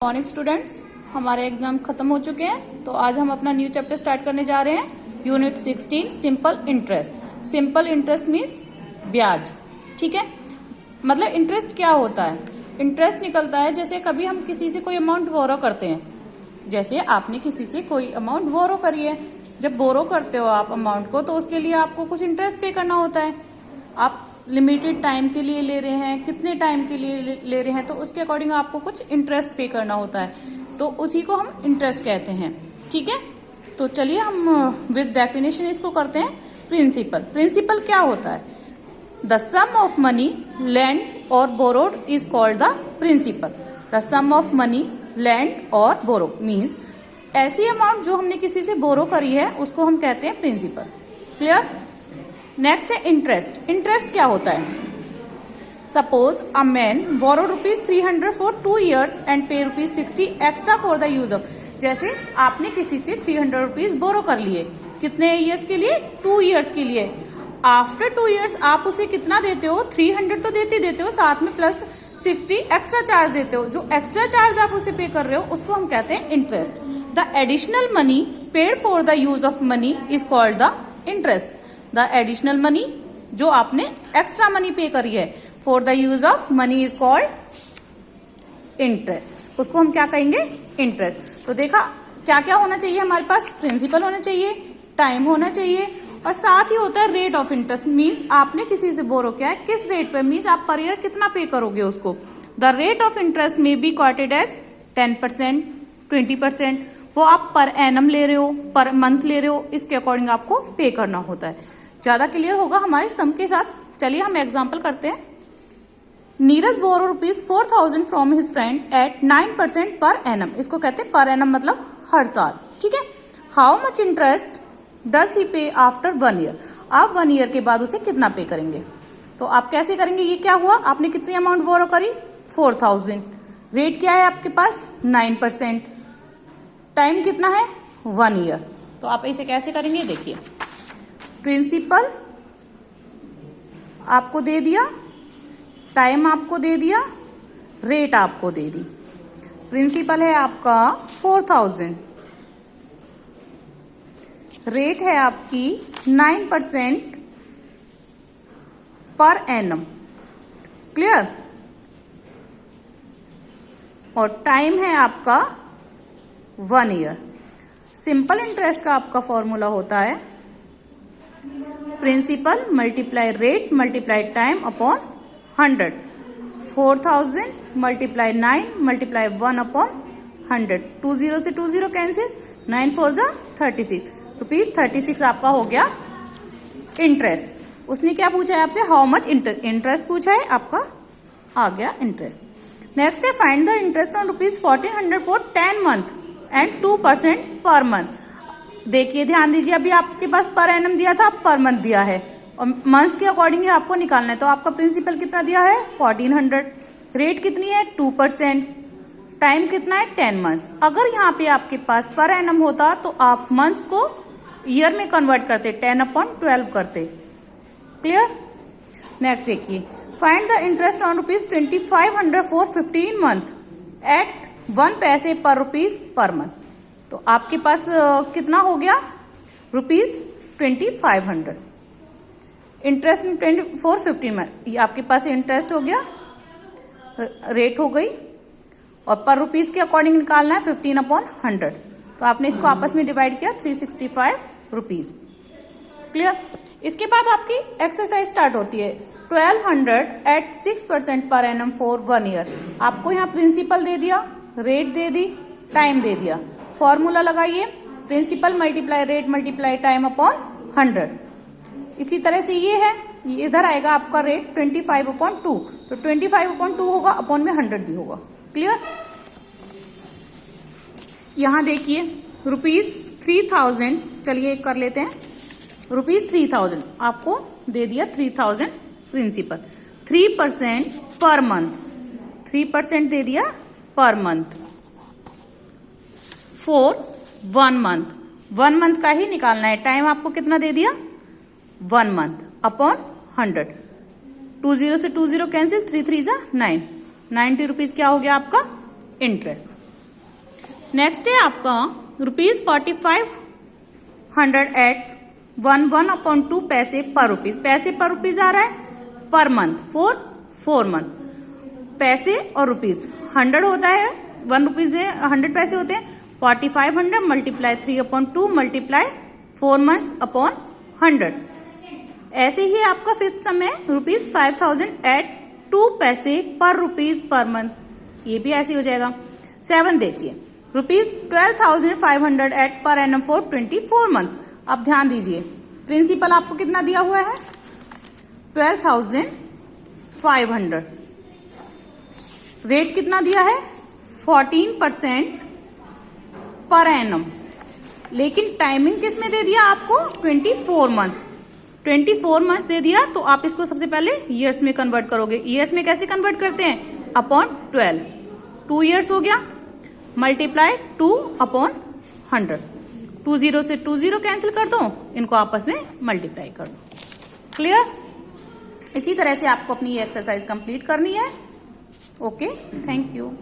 Morning students, हमारे exam खत्म हो चुके हैं। तो आज हम अपना न्यू चैप्टर स्टार्ट करने जा रहे हैं। Unit 16 simple interest. Simple interest means ब्याज। ठीक है, मतलब इंटरेस्ट क्या होता है। इंटरेस्ट निकलता है जैसे कभी हम किसी से कोई अमाउंट बोरो करते हैं। जैसे आपने किसी से कोई अमाउंट बोरो करी है, जब बोरो करते हो आप अमाउंट को, तो उसके लिए आपको कुछ इंटरेस्ट पे करना होता है। आप लिमिटेड टाइम के लिए ले रहे हैं, कितने टाइम के लिए ले रहे हैं, तो उसके अकॉर्डिंग आपको कुछ इंटरेस्ट पे करना होता है, तो उसी को हम इंटरेस्ट कहते हैं। ठीक है, तो चलिए हम विद डेफिनेशन इसको करते हैं। प्रिंसिपल। प्रिंसिपल क्या होता है? The sum of money lent or borrowed is called the principal. The sum of money lent or borrow means ऐसी अमाउंट जो हमने किसी से बोरो करी है उसको हम कहते हैं प्रिंसिपल। क्लियर? नेक्स्ट है इंटरेस्ट। इंटरेस्ट क्या होता है? Suppose a man borrow ₹300 for 2 years and pay ₹60 extra for the use of. जैसे आपने किसी से ₹300 बोरो कर लिए, कितने ईयर्स के लिए? 2 years के लिए। आफ्टर 2 years आप उसे कितना देते हो? 300 तो देते हो, साथ में प्लस 60 एक्स्ट्रा चार्ज देते हो। जो एक्स्ट्रा चार्ज आप उसे पे कर रहे हो उसको हम कहते हैं interest. The additional money paid for the use of money is called the interest. The additional money, जो आपने एक्स्ट्रा मनी पे करी है for the use of money, is called interest. उसको हम क्या कहेंगे? इंटरेस्ट। तो देखा क्या क्या होना चाहिए हमारे पास? प्रिंसिपल होना चाहिए, टाइम होना चाहिए, और साथ ही होता है रेट ऑफ इंटरेस्ट। मीन्स आपने किसी से बोरो किया है, किस रेट पे, मीन्स आप पर ईयर कितना पे करोगे उसको। द रेट ऑफ इंटरेस्ट में बी क्वाटेड एज 10%, 20%। वो आप पर एनम ले रहे हो, पर मंथ ले रहे हो, इसके अकॉर्डिंग आपको पे करना होता है। ज्यादा क्लियर होगा हमारे सम के साथ। चलिए हम एग्जांपल करते हैं। नीरज बोरो ₹4,000 from his friend at 9% per annum. इसको कहते हैं पर एनम, मतलब हर साल। ठीक है। How much interest does he पे आफ्टर 1 year। आप 1 year के बाद उसे कितना पे करेंगे? तो आप कैसे करेंगे? ये क्या हुआ, आपने कितनी अमाउंट बोरो करी? 4,000। रेट क्या है आपके पास? 9%। टाइम कितना है? 1 year। तो आप इसे कैसे करेंगे? देखिए, प्रिंसिपल आपको दे दिया, टाइम आपको दे दिया, रेट आपको दे दी। प्रिंसिपल है आपका 4,000, रेट है आपकी 9% पर एनम। क्लियर? और टाइम है आपका 1 year। सिंपल इंटरेस्ट का आपका फॉर्मूला होता है principal multiply rate multiply time upon 100। 4,000 multiply 9 multiply 1 upon 100। 20 से 20 कैंसिल, 9 4 जा 36 ₹36 आपका हो गया इंटरेस्ट। उसने क्या पूछा है आपसे? हाउ मच इंटरेस्ट पूछा है, आपका आ गया इंटरेस्ट। नेक्स्ट है find the interest on ₹1,400 for 10 month and 2% per month. देखिए, ध्यान दीजिए, अभी आपके पास पर एनम दिया था, पर मंथ दिया है, और मंथ्स के अकॉर्डिंग आपको निकालना है। तो आपका प्रिंसिपल कितना दिया है? 1,400। रेट कितनी है? 2%। टाइम कितना है? 10 months। अगर यहाँ पे आपके पास पर एनम होता तो आप मंथ्स को ईयर में कन्वर्ट करते, 10/12 करते। क्लियर? नेक्स्ट देखिए, find the interest on ₹2,500 for 15 month at 1 पैसे पर रुपीज पर मंथ। तो आपके पास कितना हो गया? ₹2,500। इंटरेस्ट फॉर 15 month, ये आपके पास इंटरेस्ट हो गया, रेट हो गई, और पर रुपीज के अकॉर्डिंग निकालना है 15/100। तो आपने इसको आपस में डिवाइड किया, ₹365। क्लियर? इसके बाद आपकी एक्सरसाइज स्टार्ट होती है। 1,200 eight 6% per annum for 1 year। आपको यहाँ प्रिंसिपल दे दिया, रेट दे दी, टाइम दे दिया। फॉर्मूला लगाइए, principal multiply rate multiply time upon 100। इसी तरह से ये है, इधर आएगा आपका रेट 25/2। तो 25/2 होगा, अपॉन में 100 भी होगा। क्लियर? यहां देखिए ₹3,000, चलिए कर लेते हैं। ₹3,000 आपको दे दिया, 3,000 प्रिंसिपल। 3% पर मंथ, 3% दे दिया per month for 1 month। 1 month का ही निकालना है। टाइम आपको कितना दे दिया? 1 month अपॉन 100। 20 से 20 कैंसिल, 3 3 जा 9। ₹90 क्या हो गया आपका इंटरेस्ट। नेक्स्ट है आपका ₹4500 एट 1/2 पैसे पर रुपीज। पैसे पर रुपीज आ रहा है पर मंथ फॉर 4 मंथ। पैसे और रुपीज 100 होता है, 1 रुपीज में 100 पैसे होते हैं। 4500 मल्टीप्लाई 3/2 मल्टीप्लाई 4 मंथ्स अपॉन 100। ऐसे ही आपका फिफ्थ सम है ₹5000 एट 2 पैसे पर रुपीज पर मंथ। ये भी ऐसे हो जाएगा। 7 देखिए ₹12,500 eight per annum for 24 month. अब ध्यान दीजिए, प्रिंसिपल आपको कितना दिया हुआ है 12,500। रेट कितना दिया है 14% पर एनम। लेकिन टाइमिंग किस में दे दिया आपको 24 मंथ। 24 मंथ्स दे दिया तो आप इसको सबसे पहले ईयर्स में कन्वर्ट करोगे। ईयर्स में कैसे कन्वर्ट करते हैं अपॉन 12। 2 ईयर्स हो गया मल्टीप्लाई 2 अपॉन 100। 2 0 से 2 0 कैंसिल कर दो, इनको आपस में मल्टीप्लाई कर दो। क्लियर। इसी तरह से आपको अपनी ये एक्सरसाइज कंप्लीट करनी है। Okay, thank you.